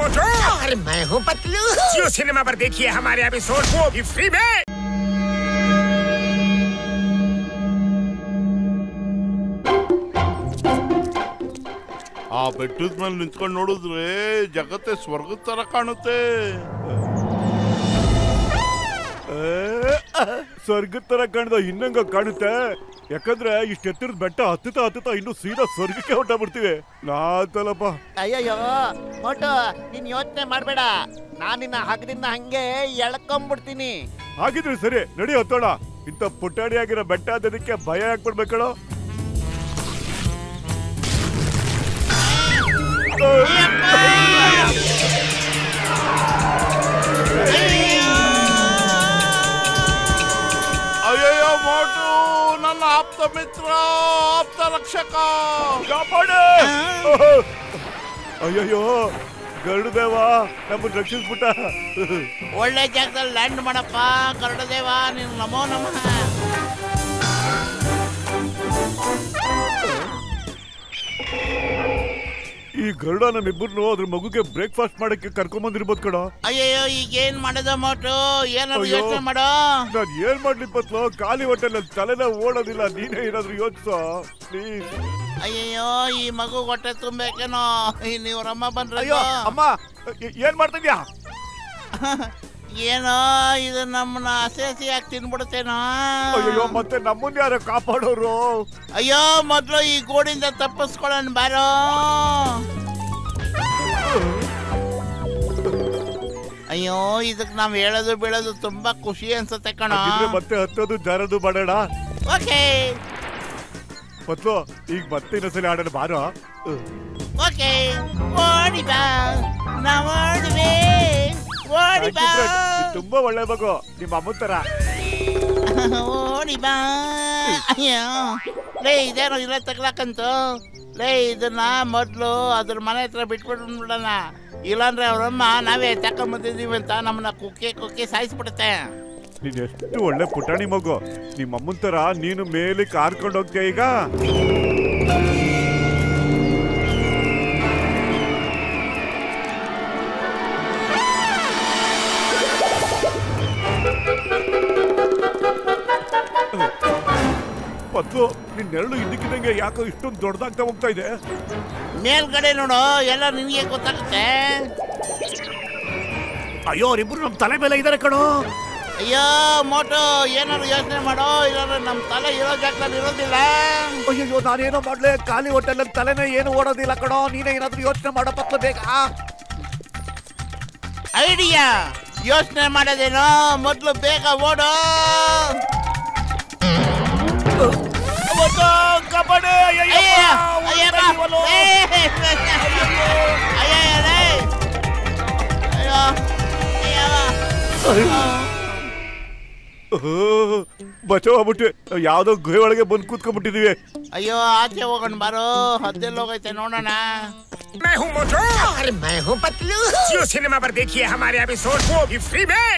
मोटू। और मैं हूँ पतलू। जियो सिनेमा पर देखिए हमारे एपिसोड, वो भी फ्री में। ಆ ಬೆಟ್ಟದ ಮೇಲೆ ನಿಂತ್ಕೊಂಡು ನೋಡಿದ್ರೆ ಜಗತ್ತೇ ಸ್ವರ್ಗದ ತರ ಕಾಣುತ್ತೆ. ಸ್ವರ್ಗದ ತರ ಕಾಣ್ದ ಇನ್ನಂಗ ಕಾಣುತ್ತೆ. ಯಾಕಂದ್ರೆ ಇಷ್ಟ ಎತ್ತರದ ಬೆಟ್ಟ ಹತ್ತುತ್ತಾ ಇನ್ನು ಸೀದಾ ಸ್ವರ್ಗಕ್ಕೆ ಹೊರಟಾಗ್ಬಿಡ್ತೀವಿ. ನಾತಲಪ್ಪ. ಅಯ್ಯಯ್ಯೋ ಮೋಟು, ನೀನ್ ಯೋಚನೆ ಮಾಡ್ಬೇಡ, ನಾನ್ ನಿನ್ನ ಹಗ್ಗದಿಂದ ಹಂಗೆ ಎಳ್ಕೊಂಡ್ಬಿಡ್ತೀನಿ. ಹಾಗಿದ್ರೆ ಸರಿ, ನಡಿ ಹತ್ತೋಣ. ಇಂಥ ಪುಟಾಣಿ ಆಗಿರೋ ಬೆಟ್ಟ ಅದಕ್ಕೆ ಭಯ ಹಾಕ್ಬಿಡ್ಬೇಕಳು. ಅಯ್ಯಯ್ಯೋ ಮೋಟು, ನನ್ನ ಆಪ್ತ ಮಿತ್ರ, ಆಪ್ತ ರಕ್ಷಕ, ಕಾಪಾಡು. ಅಯ್ಯಯ್ಯೋ ಗರುಡದೇವ ನಮ್ಮನ್ನ ರಕ್ಷಿಸ್ಬಿಟ್ಟ. ಒಳ್ಳೆ ಜಾಗದಲ್ಲಿ ಲ್ಯಾಂಡ್ ಮಾಡಪ್ಪ ಗರುಡದೇವ, ನೀನು ನಮೋ ನಮಃ. ಈ ಗರುಡ ನಮ್ಮಿಬ್ಬರನ್ನು ಅದ್ರ ಮಗುಗೆ ಬ್ರೇಕ್ಫಾಸ್ಟ್ ಮಾಡಕ್ಕೆ ಕರ್ಕೊಂಬಂದಿರ್ಬೋದು ಕಣ. ಅಯ್ಯಯ್ಯೋ ಈಗ ಏನ್ ಮಾಡೋದು ಮೋಟು, ಏನಾದ್ರು ಯೋಚನೆ ಮಾಡೋ. ನಾನ್ ಏನ್ ಮಾಡ್ಲಿ ಪತ್ಲು, ಖಾಲಿ ಹೊಟ್ಟೆಲ್ಲ ತಲೆನ ಓಡೋದಿಲ್ಲ. ನೀನೇ ಏನಾದ್ರು ಯೋಚಿಸೋ ಪ್ಲೀಸ್. ಅಯ್ಯಯ್ಯೋ ಈ ಮಗು ಹೊಟ್ಟೆ ತುಂಬಬೇಕೇನೋ. ನೀವ್ರಮ್ಮ ಬಂದ್ರ. ಅಯ್ಯೋ ಅಮ್ಮ, ಏನ್ ಮಾಡ್ತಿದ್ಯಾ? ಏನೋ ಇದು ನಮ್ಮನ್ನ ಹಸಿ ತಿನ್ಬಿಡುತ್ತೇನೋ. ಅಯ್ಯೋ ಮತ್ತೆ ನಮ್ಮನ್ನ ಯಾರು ಕಾಪಾಡೋರು? ಅಯ್ಯೋ ಮೊದ್ಲು ಈ ಗೋಡಿಂದ ತಪ್ಪಿಸ್ಕೊಳ್ಳೋಣ ಬಾರೋ. ಅಯ್ಯೋ ಇದಕ್ ನಾವ್ ಹೇಳೋದು ಬೀಳೋದು ತುಂಬಾ ಖುಷಿ ಅನ್ಸುತ್ತೆ ಕಣ. ಮತ್ತೆ ಹತ್ತೋದು ಜಾರದು ಮಾಡೋಣ. ಓಕೆ ಪತ್ಲು, ಈಗ ಮತ್ತೆ ಇನ್ನೊಂದ್ಸಲಿ ಆಡೋಣ ಬಾರೋ. ಓಕೆ ಓಡಿ ಬಾ, ನಾವ್ ಓಡುವೆ. ಓಡಿ ಬಾ, ತುಂಬಾ ಒಳ್ಳೆ ಮಗು, ನಿಮ್ಮ ಅಮ್ಮನ ತರ. ಓಡಿ ಬಾ. ಅಯ್ಯೋ ಲೇ, ಇದೇನೋ ಇಲ್ಲ ತಗ್ಲಾಕಂತು. ಲೇ ಇದನ್ನ ಮೊದ್ಲು ಅದ್ರ ಮನೆ ಹತ್ರ ಬಿಟ್ಬಿಡೋಣ. ಇಲ್ಲಾಂದ್ರೆ ಅವ್ರಮ್ಮ ನಾವೇ ತಕೊಂಬಂದಿದೀವಿ ಅಂತ ನಮ್ಮನ್ನ ಕುಕ್ಕಿ ಸಾಯಿಸ್ಬಿಡುತ್ತೆ. ನೀನ್ ಎಷ್ಟು ಒಳ್ಳೆ ಪುಟಾಣಿ ಮಗು, ನಿಮ್ಮ ಅಮ್ಮನ ತರ ನೀನು ಮೇಲೆ ಕಾರ್ಕೊಂಡು ಹೋಗ್ತೀಯ ಈಗ. ಪತ್ಲು, ನಿನ್ ನೆರಳು ಇದ್ದಕ್ಕಿದ್ದಂಗೆ ಯಾಕೋ ಇಷ್ಟೊಂದು ದೊಡ್ಡದಾಗ್ತಾ ಹೋಗ್ತಾ ಇದೆ. ಮೇಲ್ಗಡೆ ನೋಡು, ಎಲ್ಲ ನಿನಗೆ ಗೊತ್ತಾಗುತ್ತೆ. ಅಯ್ಯೋ ಅವರಿಬ್ರು ನಮ್ ತಲೆ ಮೇಲೆ ಇದಾರೆ ಕಣೋ. ಅಯ್ಯೋ ಮೋಟು, ಏನಾದ್ರು ಯೋಚನೆ ಮಾಡೋ, ಇಲ್ಲಾಂದ್ರೆ ನಮ್ ತಲೆ ಇರೋ ಜಾಗದಲ್ಲಿ ಇರೋದಿಲ್ಲ. ಅಯ್ಯೋ ನಾನೇನೋ ಮಾಡ್ಲೆ, ಖಾಲಿ ಹೊಟ್ಟೆಲ್ಲ ತಲೆನೇ ಏನು ಓಡೋದಿಲ್ಲ ಕಣೋ. ನೀನೇ ಏನಾದ್ರು ಯೋಚನೆ ಮಾಡೋ ಪತ್ಲು ಬೇಗ. ಐಡಿಯಾ ಯೋಚನೆ ಮಾಡೋದೇನೋ, ಮೊದ್ಲು ಬೇಗ ಓಡೋ. ಕಬಡ್ಡಿ ಬಚಾವ್ಬಿಟ್ವಿ. ಯಾವ್ದೋ ಗುಹೆ ಒಳಗೆ ಬಂದು ಕೂತ್ಕೊಂಡ್ಬಿಟ್ಟಿದೀವಿ. ಅಯ್ಯೋ ಆಚೆ ಹೋಗೋಣ ಬಾರೋ, ಹದ್ದೆಲ್ಲ ಹೋಗೈತೆ ನೋಡೋಣ. मैं हूँ मोटू। और मैं हूँ पतलू। जियो सिनेमा पर देखिए हमारे एपिसोड, वो भी फ्री में।